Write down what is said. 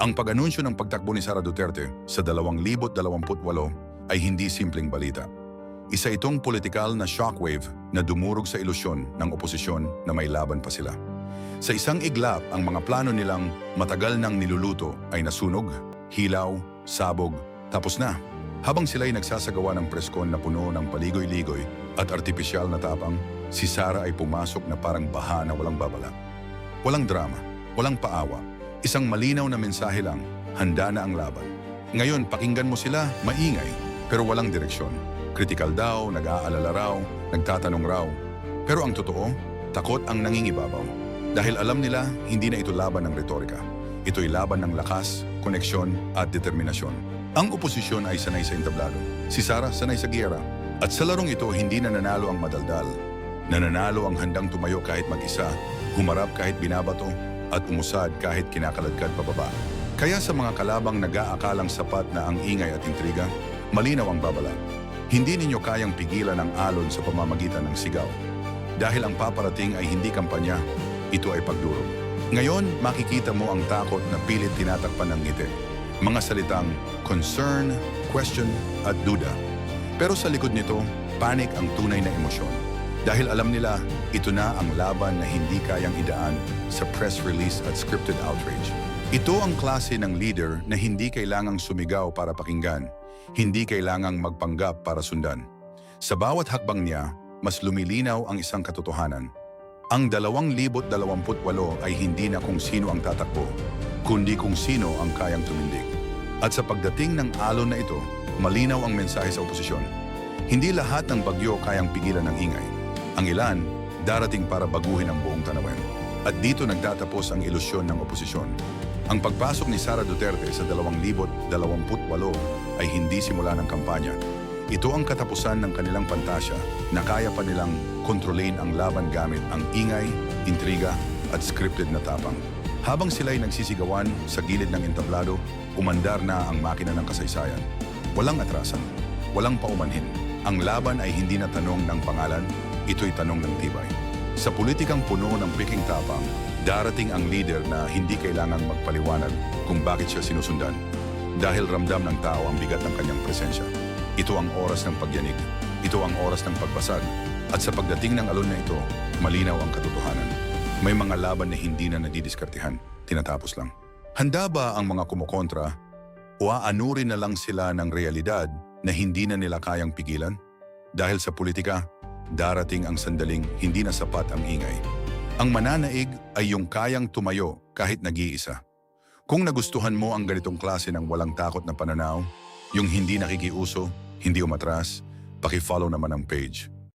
Ang pag-anunsyo ng pagtakbo ni Sara Duterte sa 2028 ay hindi simpleng balita. Isa itong politikal na shockwave na dumurog sa ilusyon ng oposisyon na may laban pa sila. Sa isang iglap, ang mga plano nilang matagal nang niluluto ay nasunog, hilaw, sabog, tapos na. Habang sila'y nagsasagawa ng preskon na puno ng paligoy-ligoy at artipisyal na tapang, si Sara ay pumasok na parang baha na walang babala. Walang drama, walang paawa, isang malinaw na mensahe lang, handa na ang laban. Ngayon, pakinggan mo sila, maingay, pero walang direksyon. Kritikal daw, nag-aalala raw, nagtatanong raw. Pero ang totoo, takot ang nangingibabaw. Dahil alam nila, hindi na ito laban ng retorika. Ito'y laban ng lakas, koneksyon at determinasyon. Ang oposisyon ay sanay sa entablado. Si Sara sanay sa giyera. At sa larong ito, hindi nananalo ang madaldal. Nananalo ang handang tumayo kahit mag-isa, humarap kahit binabato, at umusad kahit kinakaladkad pababa. Kaya sa mga kalabang nag-aakalang sapat na ang ingay at intriga, malinaw ang babala. Hindi ninyo kayang pigilan ang alon sa pamamagitan ng sigaw. Dahil ang paparating ay hindi kampanya, ito ay pagdurog. Ngayon, makikita mo ang takot na pilit tinatakpan ng ngiti. Mga salitang concern, question at duda. Pero sa likod nito, panic ang tunay na emosyon. Dahil alam nila, ito na ang laban na hindi kayang idaan sa press release at scripted outrage. Ito ang klase ng leader na hindi kailangang sumigaw para pakinggan, hindi kailangang magpanggap para sundan. Sa bawat hakbang niya, mas lumilinaw ang isang katotohanan. Ang 2028 ay hindi na kung sino ang tatakbo, kundi kung sino ang kayang tumindig. At sa pagdating ng alon na ito, malinaw ang mensahe sa oposisyon. Hindi lahat ng bagyo kayang pigilan ng ingay. Ang ilan, darating para baguhin ang buong Tanawan. At dito nagtatapos ang ilusyon ng oposisyon. Ang pagpasok ni Sara Duterte sa 2028 ay hindi simula ng kampanya. Ito ang katapusan ng kanilang pantasya na kaya pa nilang kontrolin ang laban gamit ang ingay, intriga at scripted na tapang. Habang sila'y nagsisigawan sa gilid ng entablado, umandar na ang makina ng kasaysayan. Walang atrasan, walang paumanhin. Ang laban ay hindi na tanong ng pangalan, ito'y tanong ng tibay. Sa politikang puno ng piking tapang, darating ang leader na hindi kailangang magpaliwanag kung bakit siya sinusundan. Dahil ramdam ng tao ang bigat ng kanyang presensya. Ito ang oras ng pagyanig. Ito ang oras ng pagbasag. At sa pagdating ng alon na ito, malinaw ang katotohanan. May mga laban na hindi na nadidiskartehan, tinatapos lang. Handa ba ang mga kumukontra o aanurin na lang sila ng realidad na hindi na nila kayang pigilan? Dahil sa politika, darating ang sandaling hindi na sapat ang ingay. Ang mananaig ay yung kayang tumayo kahit nag-iisa. Kung nagustuhan mo ang ganitong klase ng walang takot na pananaw, yung hindi nakikiuso, hindi umatras, paki-follow naman ang page.